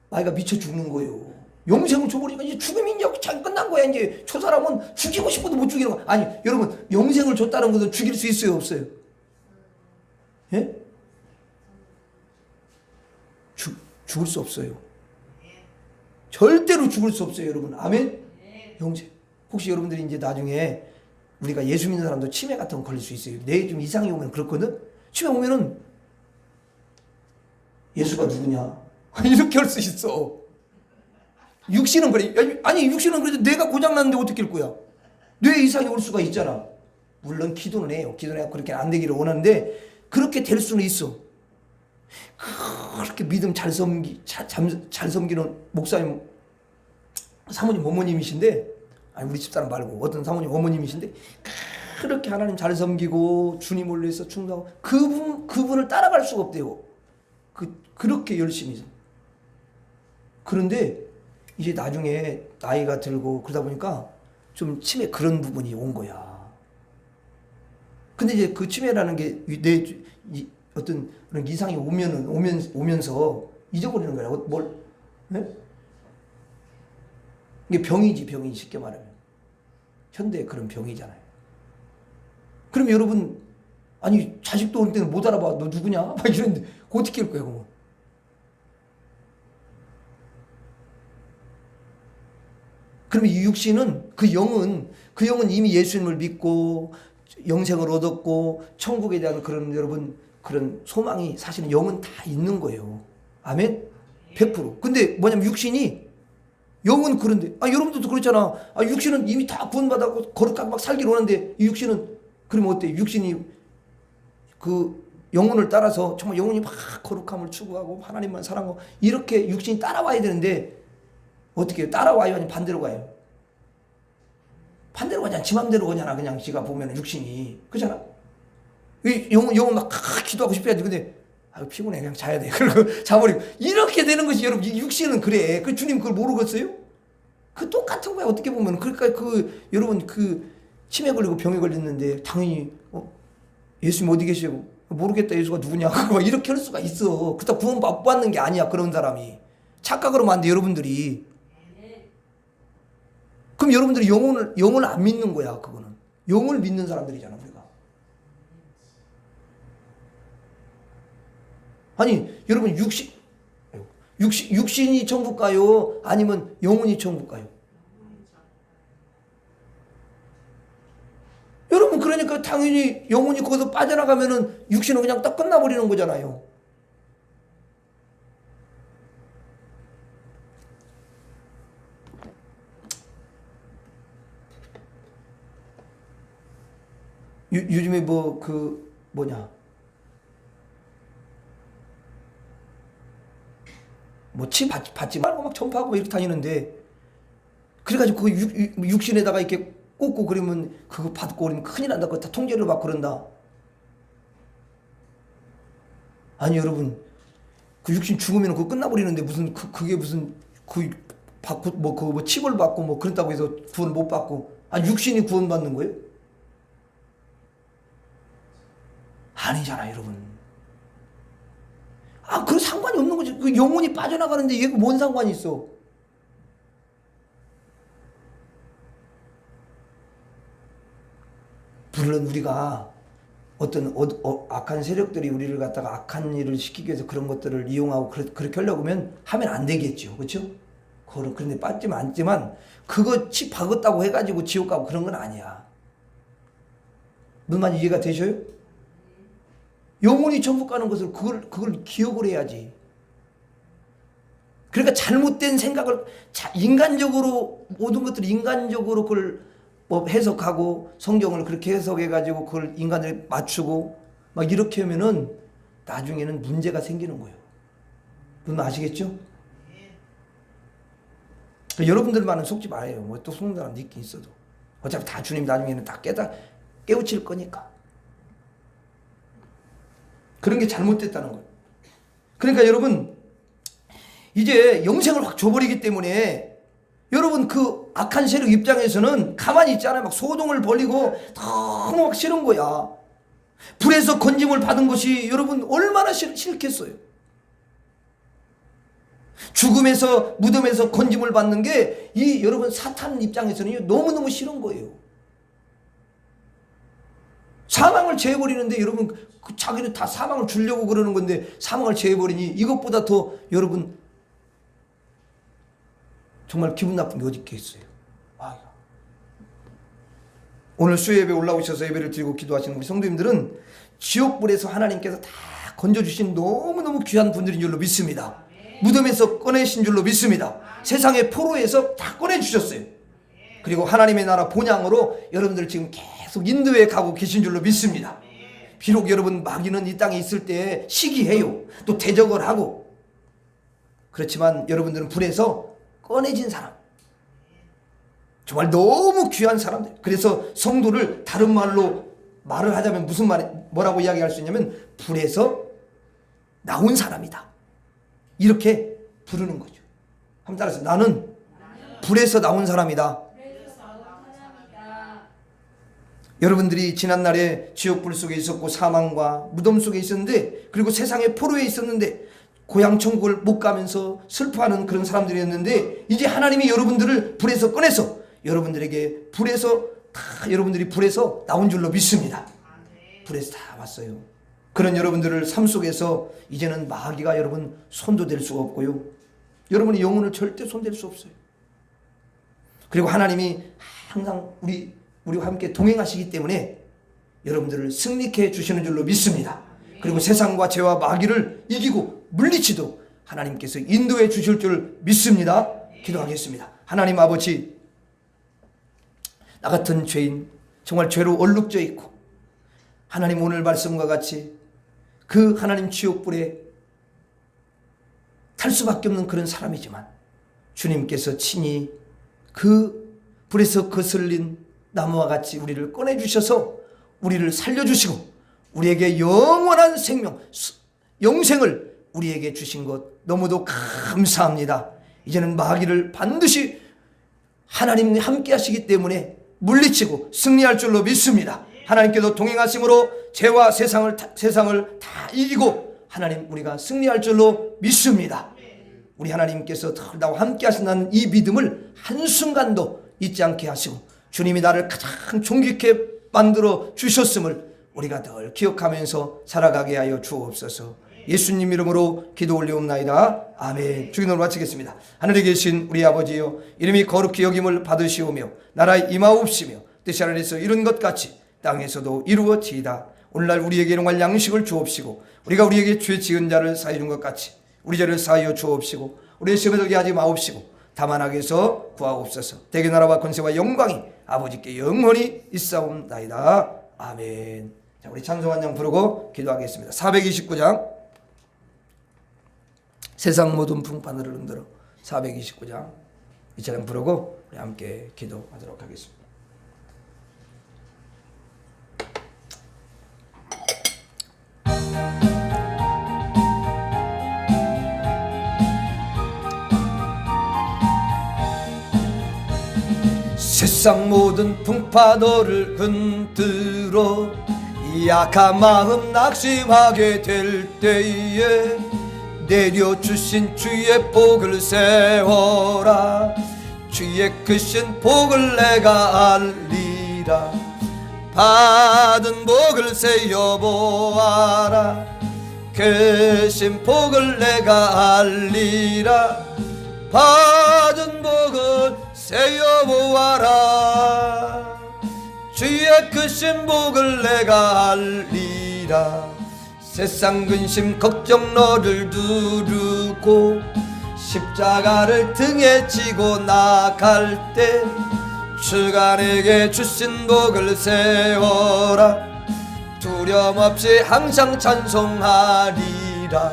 마귀가 미쳐 죽는 거예요. 영생을 줘버리니까 이제 죽음이 이제 잘 끝난 거야. 이제 저 사람은 죽이고 싶어도 못 죽이는 거야. 아니 여러분 영생을 줬다는 것은 죽일 수 있어요 없어요? 예? 죽을 수 없어요. 절대로 죽을 수 없어요 여러분. 아멘? 영생. 혹시 여러분들이 이제 나중에 우리가 예수 믿는 사람도 치매 같은 거 걸릴 수 있어요. 뇌에 좀 이상이 오면 그렇거든. 치매 오면은 예수가 누구냐 이렇게 할 수 있어. 육신은 그래. 아니 육신은 그래도 뇌가 고장났는데 어떻게 할 거야. 뇌에 이상이 올 수가 있잖아. 물론 기도는 해요. 기도는 해서 그렇게 안 되기를 원하는데 그렇게 될 수는 있어. 그렇게 믿음 잘 섬기는 목사님 사모님 어머님이신데 아니 우리 집사람 말고 어떤 사모님 어머님이신데 그렇게 하나님 잘 섬기고 주님을 위해서 충성하고 그분을 따라갈 수가 없대요. 그렇게 열심히. 그런데 이제 나중에 나이가 들고 그러다 보니까 좀 치매 그런 부분이 온 거야. 근데 이제 그 치매라는 게 내 어떤 그런 이상이 오면서 잊어버리는 거야. 네? 이게 병이지 쉽게 말하면. 현대의 그런 병이잖아요. 그럼 여러분 아니 자식도 올 때는 못 알아봐. 너 누구냐? 막 이러는데 어떻게 할 거야 그거. 그럼 이 육신은 그 영은 이미 예수님을 믿고 영생을 얻었고 천국에 대한 그런 여러분 그런 소망이 사실은 영은 다 있는 거예요. 아멘? 100%. 근데 뭐냐면 육신이 영은 그런데 여러분들도 그렇잖아. 육신은 이미 다 구원받았고 거룩하게 막 살기로 하는데 이 육신은 그러면 어때? 육신이 그 영혼을 따라서 정말 영혼이 막 거룩함을 추구하고 하나님만 사랑하고 이렇게 육신이 따라와야 되는데 어떻게 해요? 따라와요? 아니면 반대로 가요? 반대로 가잖아. 지 맘대로 가잖아. 그냥 지가 보면 육신이. 그렇잖아. 영혼 막 기도하고 싶어야지. 근데 피곤해. 그냥 자야 돼. 그리고 자버리고. 이렇게 되는 것이 여러분 육신은 그래. 그 주님 그걸 모르겠어요? 그 똑같은 거야. 어떻게 보면. 그러니까 여러분 치매 걸리고 병에 걸렸는데 당연히 예수님 어디 계시고 모르겠다 예수가 누구냐 이렇게 할 수가 있어. 그렇다고 구원 못 받는 게 아니야. 그런 사람이 착각을 하면 안 돼 여러분들이. 그럼 여러분들이 영을 안 믿는 거야. 그거는 영을 믿는 사람들이잖아 우리가. 아니 여러분 육신이 천국 가요? 아니면 영혼이 천국 가요? 여러분 그러니까 당연히 영혼이 거기서 빠져나가면은 육신은 그냥 딱 끝나버리는 거잖아요. 요즘에 뭐 치 받지 말고 막 전파하고 막 이렇게 다니는데, 그래가지고 그 육신에다가 이렇게 꽂고 그러면 그거 받고 그러면 큰일 난다. 그거 다 통제를 받고 그런다. 아니 여러분 그 육신 죽으면 그거 끝나버리는데 무슨 그게 무슨 그 받고 뭐 칩을 받고 뭐 그런다고 해서 구원 못 받고, 아니 육신이 구원 받는 거예요? 아니잖아 여러분. 그 상관이 없는 거지. 그 영혼이 빠져나가는데 얘가 뭔 상관이 있어? 물론 우리가 어떤 악한 세력들이 우리를 갖다가 악한 일을 시키기 위해서 그런 것들을 이용하고 그렇게 하려고 하면 안 되겠죠. 그렇죠? 그런데 빠지면 않지만 그거 치 박았다고 해가지고 지옥 가고 그런 건 아니야. 무슨 말인지 이해가 되셔요? 영혼이 천국 가는 것을 그걸 기억을 해야지. 그러니까 잘못된 생각을 인간적으로 모든 것들을 인간적으로 그걸 뭐 해석하고 성경을 그렇게 해석해가지고 그걸 인간을 맞추고 막 이렇게 하면은 나중에는 문제가 생기는 거예요. 무슨 말 아시겠죠? 여러분들만은 속지 말아요. 뭐 또 속는 사람 있긴 있어도 어차피 다 주님 나중에는 다 깨우칠 거니까. 그런 게 잘못됐다는 거예요. 그러니까 여러분 이제 영생을 확 줘버리기 때문에 여러분 그 악한 세력 입장에서는 가만히 있잖아요. 막 소동을 벌이고 너무 막 싫은 거야. 불에서 건짐을 받은 것이 여러분 얼마나 싫겠어요. 죽음에서 무덤에서 건짐을 받는 게 이 여러분 사탄 입장에서는 너무너무 싫은 거예요. 사망을 제해버리는데 여러분 자기는 다 사망을 주려고 그러는 건데 사망을 제해버리니 이것보다 더 여러분 정말 기분 나쁜 게 어디 있겠어요. 오늘 수요예배 올라오셔서 예배를 드리고 기도하시는 우리 성도님들은 지옥불에서 하나님께서 다 건져주신 너무너무 귀한 분들인 줄로 믿습니다. 무덤에서 꺼내신 줄로 믿습니다. 세상의 포로에서 다 꺼내주셨어요. 그리고 하나님의 나라 본향으로 여러분들 지금 계속 인도해 가고 계신 줄로 믿습니다. 비록 여러분 마귀는 이 땅에 있을 때 시기해요. 또 대적을 하고. 그렇지만 여러분들은 불에서 꺼내진 사람, 정말 너무 귀한 사람들. 그래서 성도를 다른 말을 하자면 뭐라고 이야기할 수 있냐면 불에서 나온 사람이다, 이렇게 부르는 거죠. 한번 따라서 나는 불에서 나온 사람이다. 여러분들이 지난날에 지옥불 속에 있었고 사망과 무덤 속에 있었는데, 그리고 세상의 포로에 있었는데 고향 천국을 못 가면서 슬퍼하는 그런 사람들이었는데, 이제 하나님이 여러분들을 불에서 꺼내서 여러분들에게 여러분들이 불에서 나온 줄로 믿습니다. 불에서 다 왔어요. 그런 여러분들을 삶 속에서 이제는 마귀가 여러분 손도 댈 수가 없고요. 여러분의 영혼을 절대 손댈 수 없어요. 그리고 하나님이 항상 우리와 함께 동행하시기 때문에 여러분들을 승리케 해주시는 줄로 믿습니다. 그리고 세상과 죄와 마귀를 이기고 물리치도록 하나님께서 인도해 주실 줄 믿습니다. 기도하겠습니다. 하나님 아버지, 나 같은 죄인, 정말 죄로 얼룩져 있고 하나님 오늘 말씀과 같이 그 하나님 지옥불에 탈 수밖에 없는 그런 사람이지만 주님께서 친히 그 불에서 거슬린 나무와 같이 우리를 꺼내주셔서 우리를 살려주시고 우리에게 영원한 생명, 영생을 우리에게 주신 것 너무도 감사합니다. 이제는 마귀를 반드시 하나님이 함께 하시기 때문에 물리치고 승리할 줄로 믿습니다. 하나님께서 동행하심으로 죄와 세상을 다 이기고 하나님 우리가 승리할 줄로 믿습니다. 우리 하나님께서 나와 함께 하신다는 이 믿음을 한순간도 잊지 않게 하시고 주님이 나를 가장 존귀케 만들어 주셨음을 우리가 늘 기억하면서 살아가게 하여 주옵소서. 예수님 이름으로 기도 올리옵나이다. 아멘. 주기도를 마치겠습니다. 하늘에 계신 우리 아버지여, 이름이 거룩히 여김을 받으시오며 나라의 임하옵시며 뜻이 하늘에서 이룬 것 같이 땅에서도 이루어지이다. 오늘날 우리에게 일용할 양식을 주옵시고 우리가 우리에게 죄 지은 자를 사하여 준 것 같이 우리 죄를 사하여 주옵시고 우리의 시험에 들게 하지 마옵시고 다만 악에서 구하옵소서. 대개 나라와 권세와 영광이 아버지께 영원히 있사옵나이다. 아멘. 자, 우리 찬송 한 장 부르고 기도하겠습니다. 429장 세상 모든 풍파들을 흔들어 429장 이 찬양 부르고 우리 함께 기도하도록 하겠습니다. 세상 모든 풍파도를 흔들어 약한 마음 낙심하게 될 때에 내려주신 주의 복을 세워라. 주의 크신 복을 내가 알리라. 받은 복을 세어보아라. 크신 복을 내가 알리라. 받은 복을 세어보아라. 주의 크신 복을 내가 알리라. 세상 근심 걱정 너를 두르고 십자가를 등에 지고 나갈 때 주가 내게 주신 복을 세워라. 두려움 없이 항상 찬송하리라.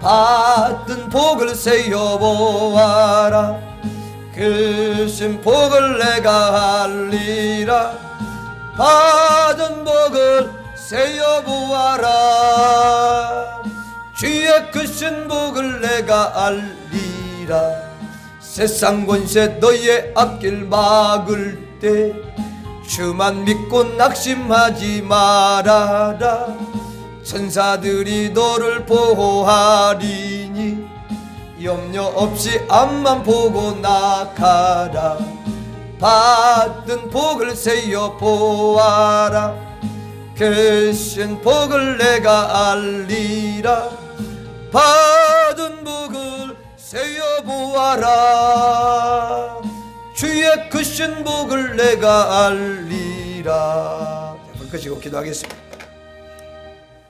받은 복을 세어보아라. 크신 복을 내가 알리라. 받은 복을 세어보아라. 주의 크신 복을 내가 알리라. 세상 권세 너의 앞길 막을 때 주만 믿고 낙심하지 말아라. 천사들이 너를 보호하리니 염려 없이 앞만 보고 나가라. 받은 복을 세어보아라. 크신 복을 내가 알리라. 받은 복을 세어보아라. 주의 크신 복을 내가 알리라. 불 끄시고 기도하겠습니다.